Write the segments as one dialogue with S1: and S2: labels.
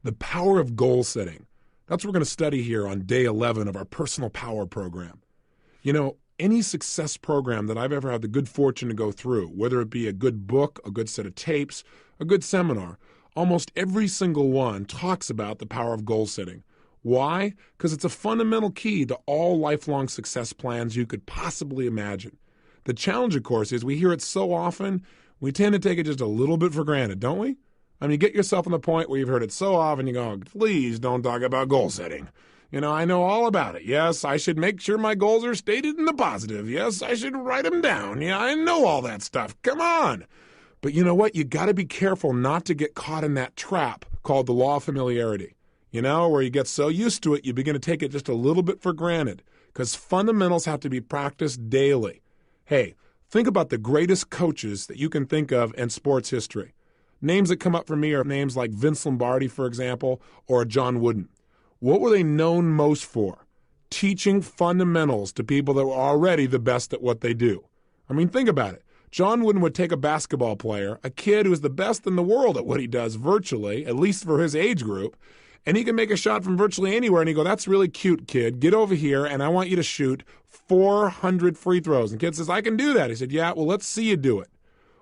S1: The power of goal setting. That's what we're going to study here on day 11 of our personal power program. You know, any success program that I've ever had the good fortune to go through, whether it be a good book, a good set of tapes, a good seminar, almost every single one talks about the power of goal setting. Why? Because it's a fundamental key to all lifelong success plans you could possibly imagine. The challenge, of course, is we hear it so often, we tend to take it just a little bit for granted, don't we? I mean, you get yourself on the point where you've heard it so often, you go, please don't talk about goal setting. You know, I know all about it. Yes, I should make sure my goals are stated in the positive. Yes, I should write them down. Yeah, I know all that stuff. Come on. But you know what? You got to be careful not to get caught in that trap called the law of familiarity. You know, where you get so used to it, you begin to take it just a little bit for granted because fundamentals have to be practiced daily. Hey, think about the greatest coaches that you can think of in sports history. Names that come up for me are names like Vince Lombardi, for example, or John Wooden. What were they known most for? Teaching fundamentals to people that were already the best at what they do. I mean, think about it. John Wooden would take a basketball player, a kid who's the best in the world at what he does virtually, at least for his age group, and he can make a shot from virtually anywhere, and he go, that's really cute, kid. Get over here, and I want you to shoot 400 free throws. And the kid says, I can do that. He said, yeah, well, let's see you do it.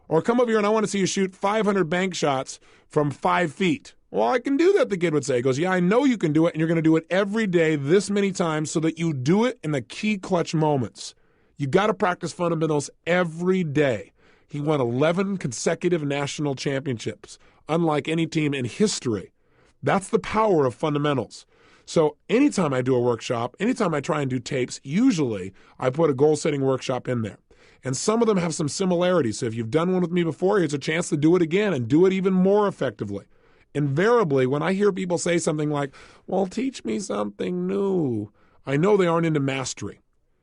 S1: Or come over here, and I want to see you shoot 500 bank shots from 5 feet. Well, I can do that, the kid would say. He goes, yeah, I know you can do it, and you're going to do it every day this many times so that you do it in the key clutch moments. You got to practice fundamentals every day. He won 11 consecutive national championships, unlike any team in history. That's the power of fundamentals. So anytime I do a workshop, anytime I try and do tapes, usually I put a goal-setting workshop in there. And some of them have some similarities. So if you've done one with me before, here's a chance to do it again and do it even more effectively. Invariably, when I hear people say something like, well, teach me something new, I know they aren't into mastery.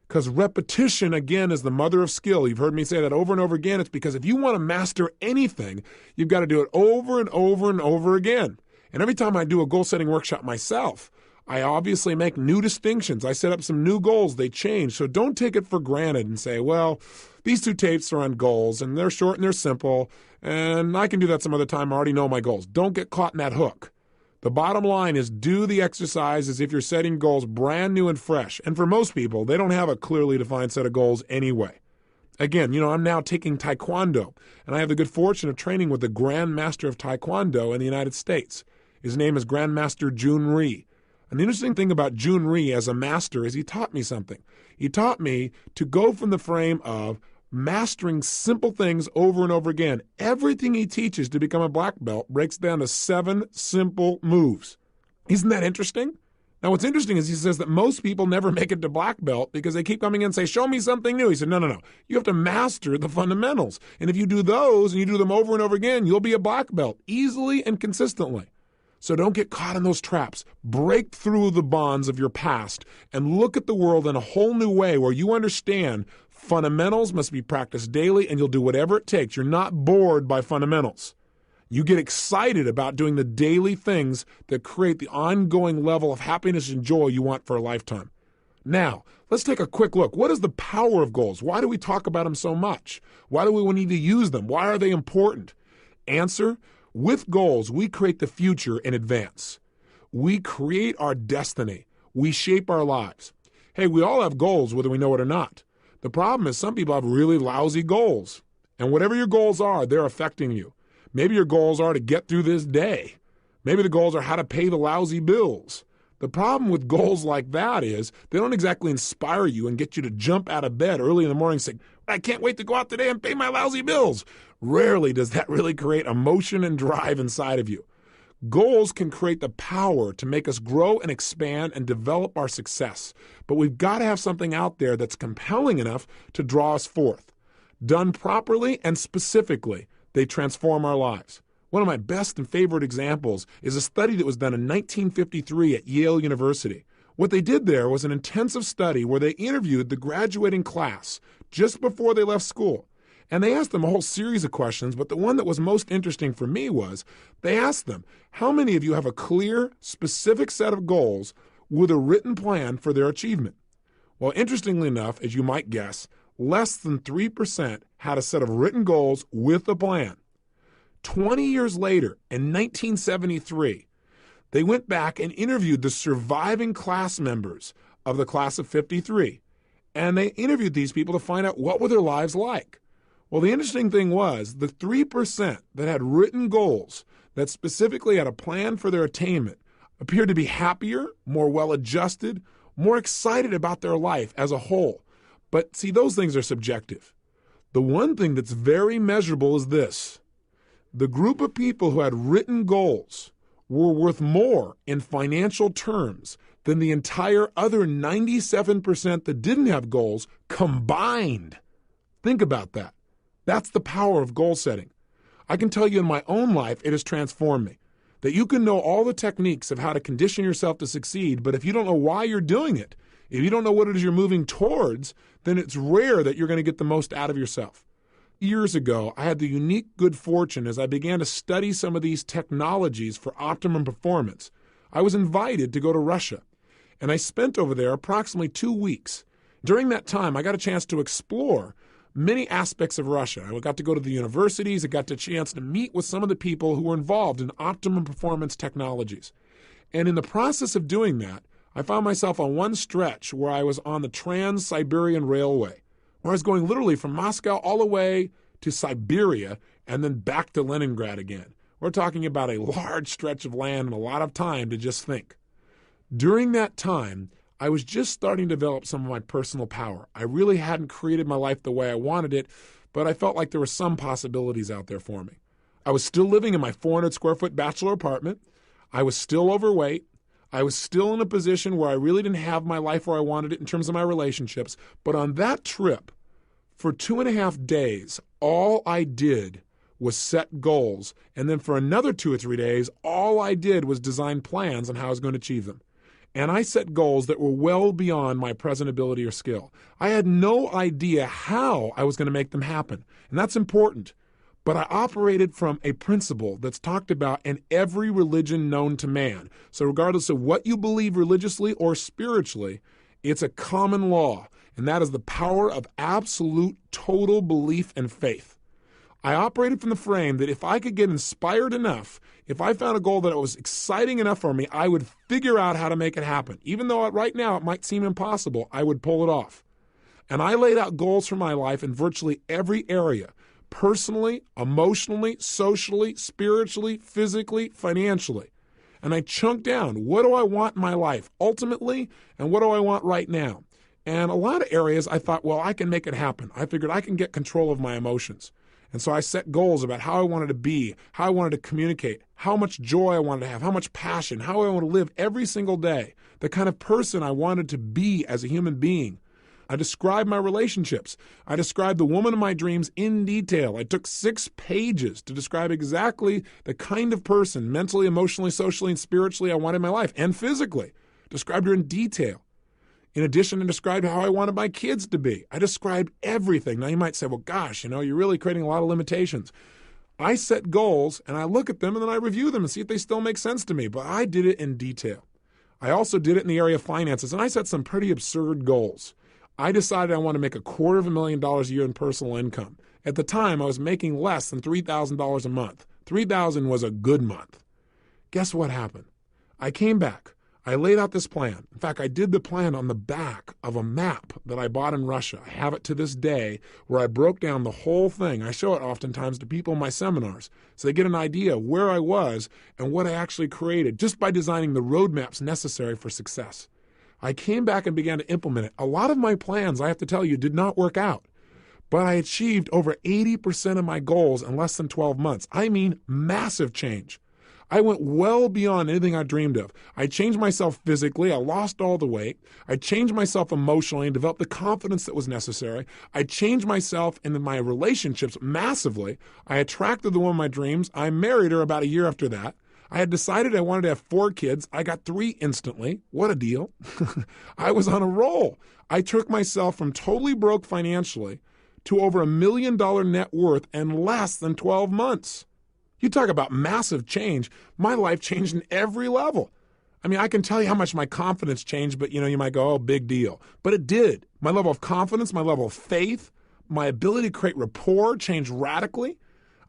S1: Because repetition, again, is the mother of skill. You've heard me say that over and over again. It's because if you want to master anything, you've got to do it over and over and over again. And every time I do a goal-setting workshop myself, I obviously make new distinctions. I set up some new goals. They change. So don't take it for granted and say, well, these 2 tapes are on goals, and they're short and they're simple, and I can do that some other time. I already know my goals. Don't get caught in that hook. The bottom line is do the exercise as if you're setting goals brand new and fresh. And for most people, they don't have a clearly defined set of goals anyway. Again, you know, I'm now taking Taekwondo, and I have the good fortune of training with the Grand Master of Taekwondo in the United States. His name is Grandmaster Jun Rhee. An interesting thing about Jun Rhee as a master is he taught me something. He taught me to go from the frame of mastering simple things over and over again. Everything he teaches to become a black belt breaks down to 7 simple moves. Isn't that interesting? Now, what's interesting is he says that most people never make it to black belt because they keep coming in and say, show me something new. He said, no. You have to master the fundamentals. And if you do those and you do them over and over again, you'll be a black belt easily and consistently. So don't get caught in those traps. Break through the bonds of your past and look at the world in a whole new way where you understand fundamentals must be practiced daily and you'll do whatever it takes. You're not bored by fundamentals. You get excited about doing the daily things that create the ongoing level of happiness and joy you want for a lifetime. Now, let's take a quick look. What is the power of goals? Why do we talk about them so much? Why do we need to use them? Why are they important? Answer: with goals, we create the future in advance. We create our destiny. We shape our lives. Hey, we all have goals, whether we know it or not. The problem is some people have really lousy goals. And whatever your goals are, they're affecting you. Maybe your goals are to get through this day. Maybe the goals are how to pay the lousy bills. The problem with goals like that is they don't exactly inspire you and get you to jump out of bed early in the morning and say, I can't wait to go out today and pay my lousy bills. Rarely does that really create emotion and drive inside of you. Goals can create the power to make us grow and expand and develop our success. But we've got to have something out there that's compelling enough to draw us forth. Done properly and specifically, they transform our lives. One of my best and favorite examples is a study that was done in 1953 at Yale University. What they did there was an intensive study where they interviewed the graduating class just before they left school. And they asked them a whole series of questions, but the one that was most interesting for me was they asked them, how many of you have a clear, specific set of goals with a written plan for their achievement? Well, interestingly enough, as you might guess, less than 3% had a set of written goals with a plan. 20 years later, in 1973, They went back and interviewed the surviving class members of the class of 53. And they interviewed these people to find out what were their lives like. Well, the interesting thing was the 3% that had written goals that specifically had a plan for their attainment appeared to be happier, more well-adjusted, more excited about their life as a whole. But see, those things are subjective. The one thing that's very measurable is this. The group of people who had written goals were worth more in financial terms than the entire other 97% that didn't have goals combined. Think about that. That's the power of goal setting. I can tell you in my own life, it has transformed me. That you can know all the techniques of how to condition yourself to succeed, but if you don't know why you're doing it, if you don't know what it is you're moving towards, then it's rare that you're going to get the most out of yourself. Years ago, I had the unique good fortune as I began to study some of these technologies for optimum performance. I was invited to go to Russia, and I spent over there approximately 2 weeks. During that time, I got a chance to explore many aspects of Russia. I got to go to the universities. I got the chance to meet with some of the people who were involved in optimum performance technologies. And in the process of doing that, I found myself on one stretch where I was on the Trans-Siberian Railway, where I was going literally from Moscow all the way to Siberia and then back to Leningrad again. We're talking about a large stretch of land and a lot of time to just think. During that time, I was just starting to develop some of my personal power. I really hadn't created my life the way I wanted it, but I felt like there were some possibilities out there for me. I was still living in my 400 square foot bachelor apartment. I was still overweight. I was still in a position where I really didn't have my life where I wanted it in terms of my relationships. But on that trip, for 2.5 days, all I did was set goals. And then for another 2 or 3 days, all I did was design plans on how I was going to achieve them. And I set goals that were well beyond my present ability or skill. I had no idea how I was going to make them happen. And that's important. But I operated from a principle that's talked about in every religion known to man. So regardless of what you believe religiously or spiritually, it's a common law. And that is the power of absolute total belief and faith. I operated from the frame that if I could get inspired enough, if I found a goal that was exciting enough for me, I would figure out how to make it happen. Even though right now it might seem impossible, I would pull it off. And I laid out goals for my life in virtually every area, personally, emotionally, socially, spiritually, physically, financially. And I chunked down, what do I want in my life ultimately, and what do I want right now? And a lot of areas I thought, well, I can make it happen. I figured I can get control of my emotions. And so I set goals about how I wanted to be, how I wanted to communicate, how much joy I wanted to have, how much passion, how I want to live every single day, the kind of person I wanted to be as a human being. I described my relationships. I described the woman of my dreams in detail. I took 6 pages to describe exactly the kind of person, mentally, emotionally, socially, and spiritually I wanted in my life, and physically. Described her in detail. In addition, I described how I wanted my kids to be. I described everything. Now you might say, well, gosh, you're really creating a lot of limitations. I set goals and I look at them and then I review them and see if they still make sense to me. But I did it in detail. I also did it in the area of finances, and I set some pretty absurd goals. I decided I want to make $250,000 a year in personal income. At the time, I was making less than $3,000 a month. $3,000 was a good month. Guess what happened? I came back. I laid out this plan. In fact, I did the plan on the back of a map that I bought in Russia. I have it to this day where I broke down the whole thing. I show it oftentimes to people in my seminars so they get an idea of where I was and what I actually created just by designing the roadmaps necessary for success. I came back and began to implement it. A lot of my plans, I have to tell you, did not work out. But I achieved over 80% of my goals in less than 12 months. I mean, massive change. I went well beyond anything I dreamed of. I changed myself physically. I lost all the weight. I changed myself emotionally and developed the confidence that was necessary. I changed myself in my relationships massively. I attracted the woman of my dreams. I married her about a year after that. I had decided I wanted to have 4 kids. I got 3 instantly. What a deal. I was on a roll. I took myself from totally broke financially to over $1 million net worth in less than 12 months. You talk about massive change. My life changed in every level. I mean, I can tell you how much my confidence changed, but you might go, oh, big deal. But it did. My level of confidence, my level of faith, my ability to create rapport changed radically.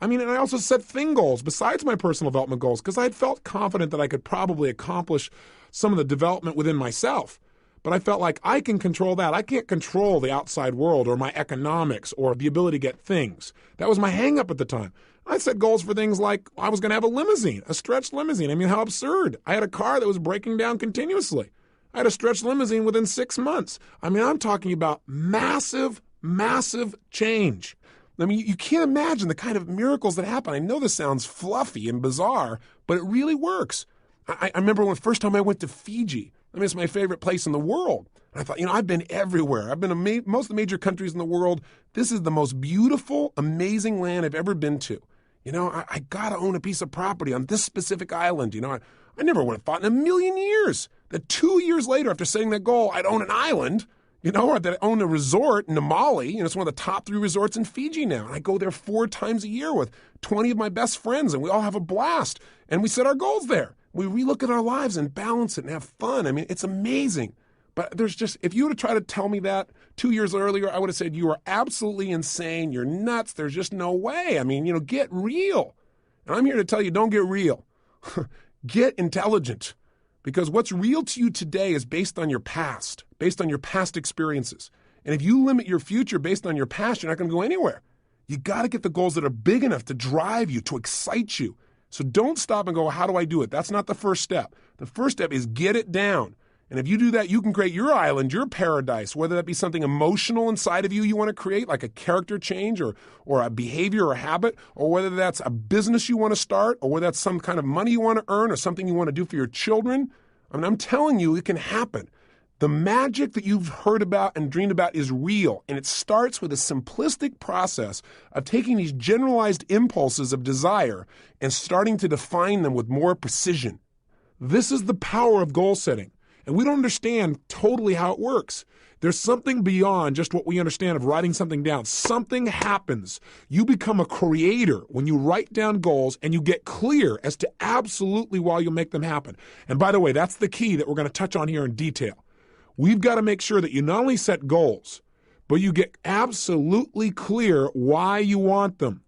S1: I mean, and I also set thing goals besides my personal development goals because I had felt confident that I could probably accomplish some of the development within myself. But I felt like I can control that. I can't control the outside world or my economics or the ability to get things. That was my hang up at the time. I set goals for things like I was going to have a limousine, a stretched limousine. I mean, how absurd. I had a car that was breaking down continuously. I had a stretched limousine within 6 months. I mean, I'm talking about massive, massive change. I mean, you can't imagine the kind of miracles that happen. I know this sounds fluffy and bizarre, but it really works. I remember when the first time I went to Fiji. I mean, it's my favorite place in the world. And I thought, I've been everywhere. I've been to most of the major countries in the world. This is the most beautiful, amazing land I've ever been to. I got to own a piece of property on this specific island. I never would have thought in a million years that 2 years later, after setting that goal, I'd own an island, or that I own a resort in Namali. It's one of the top 3 resorts in Fiji now. And I go there 4 times a year with 20 of my best friends, and we all have a blast. And we set our goals there. We relook at our lives and balance it and have fun. I mean, it's amazing. But if you would have tried to tell me that 2 years earlier, I would have said, you are absolutely insane. You're nuts. There's just no way. I mean, get real. And I'm here to tell you, don't get real. Get intelligent. Because what's real to you today is based on your past experiences. And if you limit your future based on your past, you're not going to go anywhere. You got to get the goals that are big enough to drive you, to excite you. So don't stop and go, how do I do it? That's not the first step. The first step is get it down. And if you do that, you can create your island, your paradise, whether that be something emotional inside of you want to create, like a character change or a behavior or habit, or whether that's a business you want to start, or whether that's some kind of money you want to earn or something you want to do for your children. I mean, I'm telling you, it can happen. The magic that you've heard about and dreamed about is real, and it starts with a simplistic process of taking these generalized impulses of desire and starting to define them with more precision. This is the power of goal setting. And we don't understand totally how it works. There's something beyond just what we understand of writing something down. Something happens. You become a creator when you write down goals and you get clear as to absolutely why you'll make them happen. And by the way, that's the key that we're going to touch on here in detail. We've got to make sure that you not only set goals, but you get absolutely clear why you want them.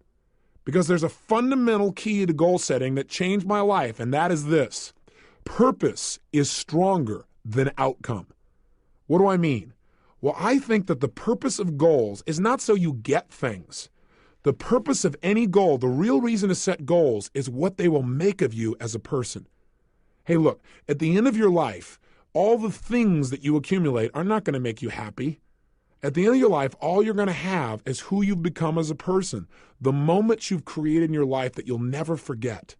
S1: Because there's a fundamental key to goal setting that changed my life, and that is this. Purpose is stronger than outcome. What do I mean? Well, I think that the purpose of goals is not so you get things. The purpose of any goal, the real reason to set goals, is what they will make of you as a person. Hey, look, at the end of your life, all the things that you accumulate are not going to make you happy. At the end of your life, all you're going to have is who you've become as a person, the moments you've created in your life that you'll never forget.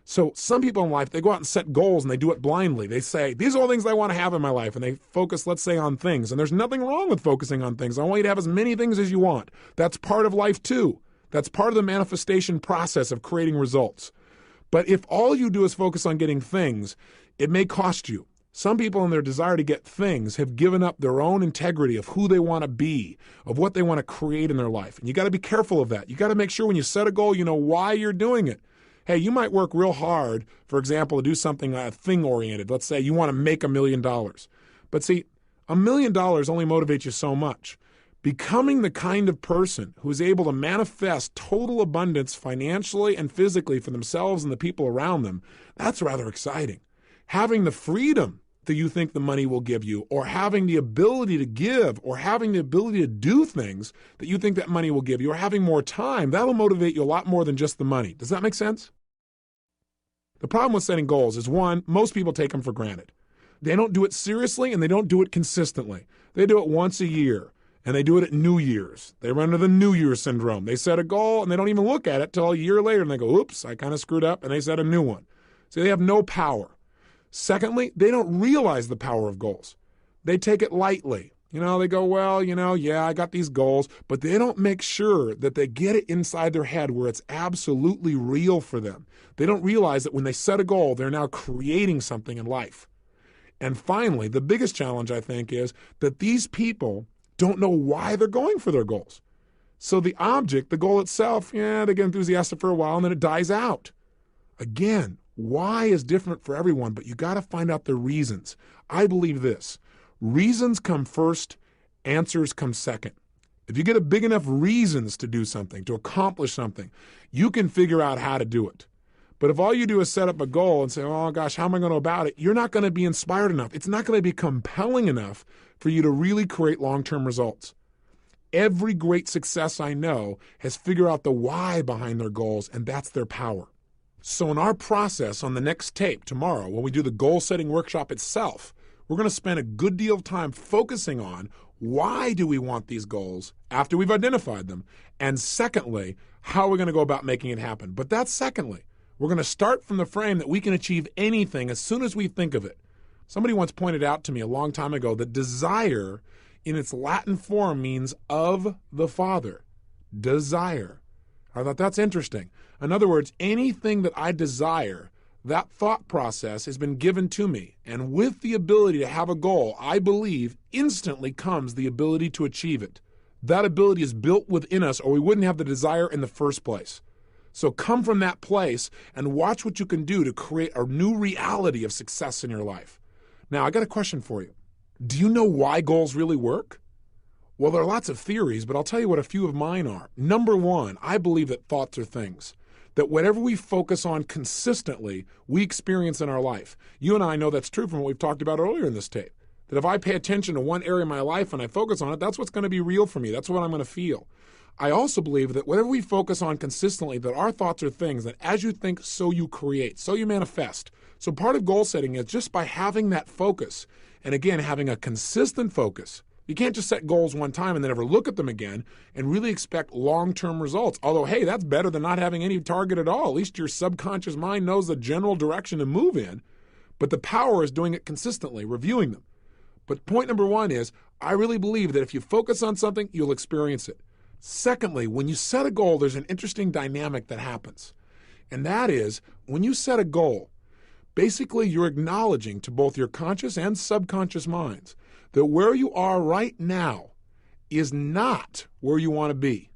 S1: So some people in life, they go out and set goals and they do it blindly. They say, these are all things I want to have in my life. And they focus, let's say, on things. And there's nothing wrong with focusing on things. I want you to have as many things as you want. That's part of life too. That's part of the manifestation process of creating results. But if all you do is focus on getting things, it may cost you. Some people in their desire to get things have given up their own integrity of who they want to be, of what they want to create in their life. And you got to be careful of that. You got to make sure when you set a goal, you know why you're doing it. Hey, you might work real hard, for example, to do something thing-oriented. Let's say you want to make $1 million. But see, $1 million only motivates you so much. Becoming the kind of person who is able to manifest total abundance financially and physically for themselves and the people around them, that's rather exciting. Having the freedom that you think the money will give you, or having the ability to give, or having the ability to do things that you think that money will give you, or having more time, that'll motivate you a lot more than just the money. Does that make sense? The problem with setting goals is, one, most people take them for granted. They don't do it seriously and they don't do it consistently. They do it once a year and they do it at New Year's. They run into the New Year syndrome. They set a goal and they don't even look at it till a year later and they go, oops, I kind of screwed up, and they set a new one. So they have no power. Secondly, they don't realize the power of goals. They take it lightly. They go, well, yeah, I got these goals, but they don't make sure that they get it inside their head where it's absolutely real for them. They don't realize that when they set a goal, they're now creating something in life. And finally, the biggest challenge, I think, is that these people don't know why they're going for their goals. So the object, the goal itself, they get enthusiastic for a while and then it dies out. Again, why is different for everyone, but you got to find out the reasons. I believe this. Reasons come first, answers come second. If you get a big enough reasons to do something, to accomplish something, you can figure out how to do it. But if all you do is set up a goal and say, oh gosh, how am I going to go about it? You're not going to be inspired enough. It's not going to be compelling enough for you to really create long-term results. Every great success I know has figured out the why behind their goals, and that's their power. So in our process on the next tape tomorrow, when we do the goal-setting workshop itself, we're going to spend a good deal of time focusing on why do we want these goals after we've identified them, and secondly, how we're going to go about making it happen. But that's secondly. We're going to start from the frame that we can achieve anything as soon as we think of it. Somebody once pointed out to me a long time ago that desire in its Latin form means of the Father. Desire. I thought that's interesting. In other words, anything that I desire, that thought process has been given to me. And with the ability to have a goal, I believe instantly comes the ability to achieve it. That ability is built within us, or we wouldn't have the desire in the first place. So come from that place and watch what you can do to create a new reality of success in your life. Now, I got a question for you. Do you know why goals really work? Well, there are lots of theories, but I'll tell you what a few of mine are. Number one, I believe that thoughts are things. That whatever we focus on consistently, we experience in our life. You and I know that's true from what we've talked about earlier in this tape. That if I pay attention to one area of my life and I focus on it, that's what's going to be real for me. That's what I'm going to feel. I also believe that whatever we focus on consistently, that our thoughts are things that as you think, so you create, so you manifest. So part of goal setting is just by having that focus, and again, having a consistent focus. You can't just set goals one time and then never look at them again and really expect long-term results. Although, hey, that's better than not having any target at all. At least your subconscious mind knows the general direction to move in. But the power is doing it consistently, reviewing them. But point number one is, I really believe that if you focus on something, you'll experience it. Secondly, when you set a goal, there's an interesting dynamic that happens. And that is, when you set a goal, basically you're acknowledging to both your conscious and subconscious minds that where you are right now is not where you want to be,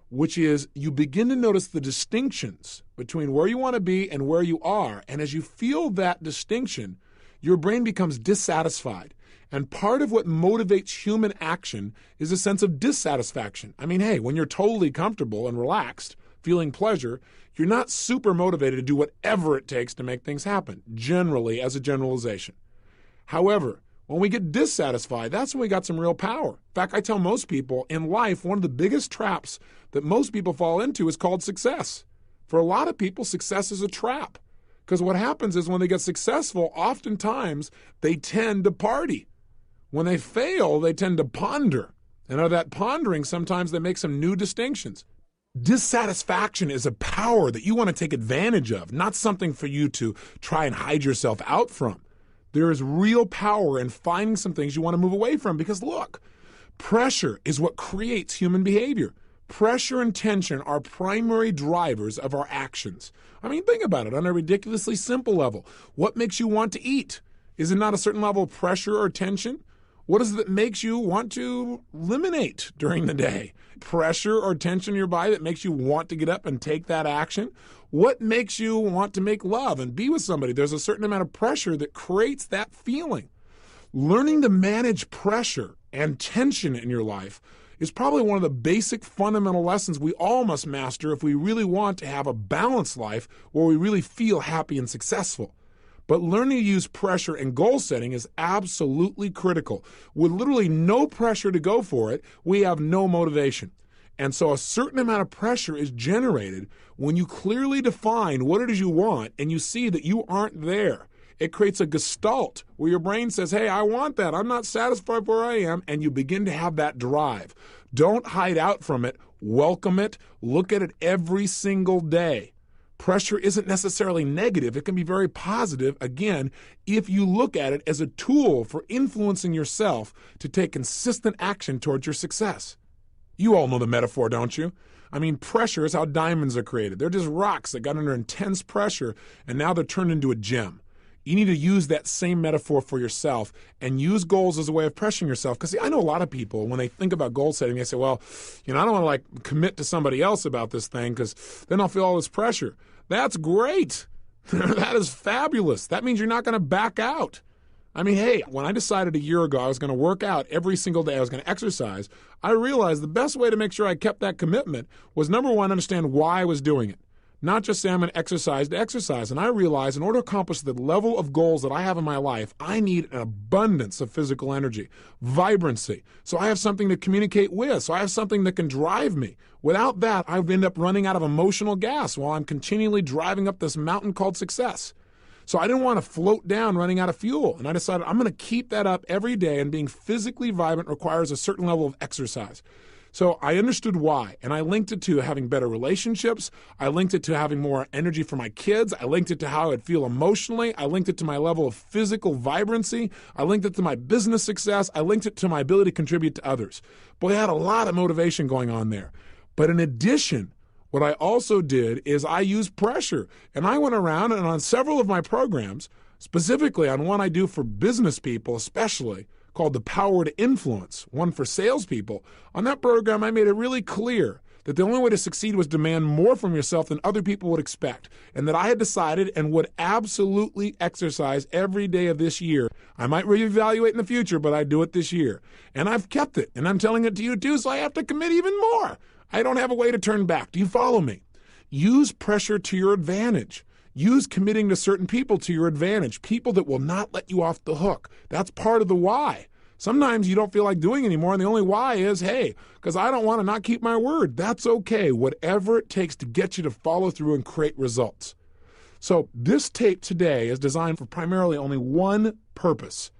S1: which is you begin to notice the distinctions between where you want to be and where you are. And as you feel that distinction, your brain becomes dissatisfied. And part of what motivates human action is a sense of dissatisfaction. I mean, hey, when you're totally comfortable and relaxed, feeling pleasure, you're not super motivated to do whatever it takes to make things happen, generally as a generalization. However, when we get dissatisfied, that's when we got some real power. In fact, I tell most people in life, one of the biggest traps that most people fall into is called success. For a lot of people, success is a trap. Because what happens is when they get successful, oftentimes they tend to party. When they fail, they tend to ponder. And out of that pondering, sometimes they make some new distinctions. Dissatisfaction is a power that you want to take advantage of, not something for you to try and hide yourself out from. There is real power in finding some things you want to move away from because, look, pressure is what creates human behavior. Pressure and tension are primary drivers of our actions. I mean, think about it on a ridiculously simple level. What makes you want to eat? Is it not a certain level of pressure or tension? What is it that makes you want to eliminate during the day? Pressure or tension in your body that makes you want to get up and take that action? What makes you want to make love and be with somebody? There's a certain amount of pressure that creates that feeling. Learning to manage pressure and tension in your life is probably one of the basic fundamental lessons we all must master if we really want to have a balanced life where we really feel happy and successful. But learning to use pressure and goal setting is absolutely critical. With literally no pressure to go for it, we have no motivation. And so a certain amount of pressure is generated when you clearly define what it is you want and you see that you aren't there. It creates a gestalt where your brain says, hey, I want that. I'm not satisfied where I am. And you begin to have that drive. Don't hide out from it. Welcome it. Look at it every single day. Pressure isn't necessarily negative. It can be very positive, again, if you look at it as a tool for influencing yourself to take consistent action towards your success. You all know the metaphor, don't you? I mean, pressure is how diamonds are created. They're just rocks that got under intense pressure, and now they're turned into a gem. You need to use that same metaphor for yourself and use goals as a way of pressuring yourself. Because I know a lot of people, when they think about goal setting, they say, well, I don't want to commit to somebody else about this thing because then I'll feel all this pressure. That's great. That is fabulous. That means you're not going to back out. I mean, hey, when I decided a year ago I was going to work out every single day, I was going to exercise, I realized the best way to make sure I kept that commitment was, number one, understand why I was doing it. Not just say I'm going to exercise. And I realized in order to accomplish the level of goals that I have in my life, I need an abundance of physical energy, vibrancy. So I have something to communicate with. So I have something that can drive me. Without that, I would end up running out of emotional gas while I'm continually driving up this mountain called success. So I didn't want to float down running out of fuel. And I decided I'm going to keep that up every day, and being physically vibrant requires a certain level of exercise. So I understood why, and I linked it to having better relationships. I linked it to having more energy for my kids. I linked it to how I'd feel emotionally. I linked it to my level of physical vibrancy. I linked it to my business success. I linked it to my ability to contribute to others. Boy, I had a lot of motivation going on there. But in addition, what I also did is I used pressure. And I went around and on several of my programs, specifically on one I do for business people especially, called The Power to Influence, one for salespeople. On that program, I made it really clear that the only way to succeed was demand more from yourself than other people would expect, and that I had decided and would absolutely exercise every day of this year. I might reevaluate in the future, but I'd do it this year. And I've kept it, and I'm telling it to you too, so I have to commit even more. I don't have a way to turn back. Do you follow me? Use pressure to your advantage. Use committing to certain people to your advantage, people that will not let you off the hook. That's part of the why. Sometimes you don't feel like doing anymore, and the only why is, hey, because I don't want to not keep my word. That's okay, whatever it takes to get you to follow through and create results. So this tape today is designed for primarily only one purpose,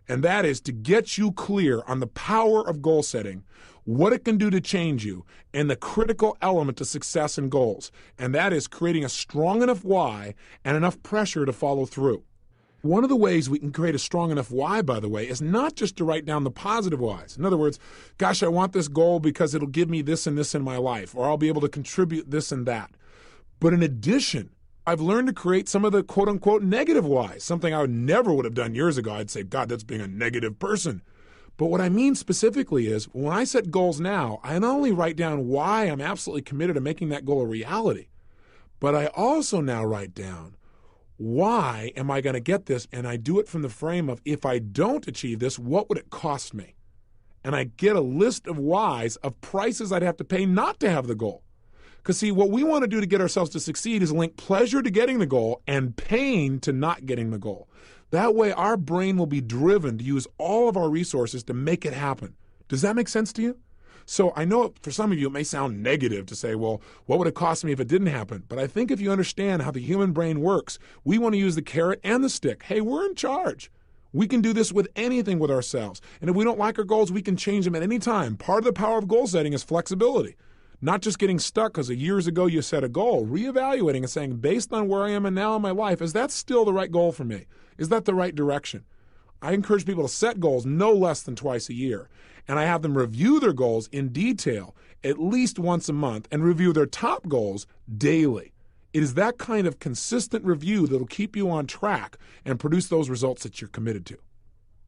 S1: and that is to get you clear on the power of goal setting, what it can do to change you, and the critical element to success and goals, and that is creating a strong enough why and enough pressure to follow through. One of the ways we can create a strong enough why, by the way, is not just to write down the positive whys. In other words, gosh, I want this goal because it'll give me this and this in my life, or I'll be able to contribute this and that. But in addition, I've learned to create some of the quote-unquote negative whys, something I never would have done years ago. I'd say, God, that's being a negative person. But what I mean specifically is when I set goals now, I not only write down why I'm absolutely committed to making that goal a reality, but I also now write down why am I going to get this? And I do it from the frame of, if I don't achieve this, what would it cost me? And I get a list of whys of prices I'd have to pay not to have the goal. Because see, what we want to do to get ourselves to succeed is link pleasure to getting the goal and pain to not getting the goal. That way our brain will be driven to use all of our resources to make it happen. Does that make sense to you? So I know for some of you it may sound negative to say, well, what would it cost me if it didn't happen? But I think if you understand how the human brain works, we want to use the carrot and the stick. Hey, we're in charge. We can do this with anything with ourselves. And if we don't like our goals, we can change them at any time. Part of the power of goal setting is flexibility. Not just getting stuck because years ago you set a goal, reevaluating and saying, based on where I am and now in my life, is that still the right goal for me? Is that the right direction? I encourage people to set goals no less than twice a year. And I have them review their goals in detail at least once a month and review their top goals daily. It is that kind of consistent review that will keep you on track and produce those results that you're committed to.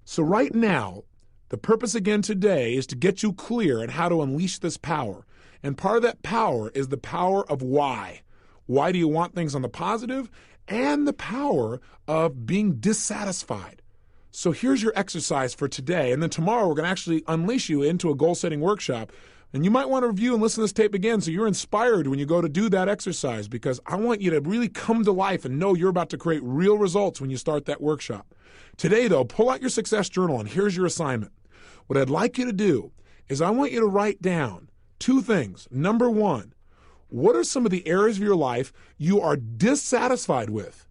S1: So right now, the purpose again today is to get you clear on how to unleash this power. And part of that power is the power of why. Why do you want things on the positive? And the power of being dissatisfied. So here's your exercise for today. And then tomorrow we're going to actually unleash you into a goal-setting workshop. And you might want to review and listen to this tape again so you're inspired when you go to do that exercise, because I want you to really come to life and know you're about to create real results when you start that workshop. Today, though, pull out your success journal and here's your assignment. What I'd like you to do is I want you to write down two things. Number one, what are some of the areas of your life you are dissatisfied with?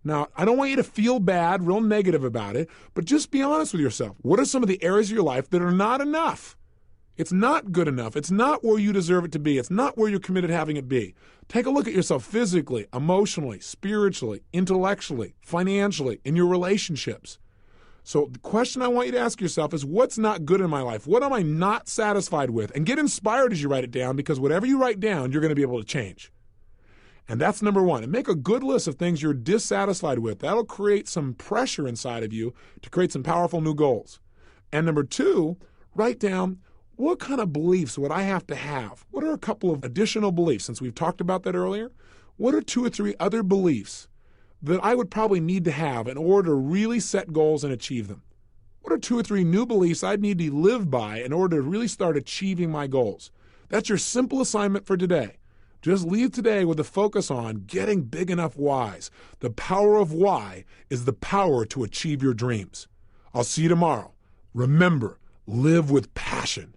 S1: Now, I don't want you to feel bad, real negative about it, but just be honest with yourself. What are some of the areas of your life that are not enough? It's not good enough. It's not where you deserve it to be. It's not where you're committed to having it be. Take a look at yourself physically, emotionally, spiritually, intellectually, financially, in your relationships. So the question I want you to ask yourself is, what's not good in my life? What am I not satisfied with? And get inspired as you write it down, because whatever you write down, you're going to be able to change. And that's number one. And make a good list of things you're dissatisfied with. That'll create some pressure inside of you to create some powerful new goals. And number two, write down, what kind of beliefs would I have to have? What are a couple of additional beliefs? Since we've talked about that earlier, what are 2 or 3 other beliefs that I would probably need to have in order to really set goals and achieve them? What are 2 or 3 new beliefs I'd need to live by in order to really start achieving my goals? That's your simple assignment for today. Just leave today with a focus on getting big enough whys. The power of why is the power to achieve your dreams. I'll see you tomorrow. Remember, live with passion.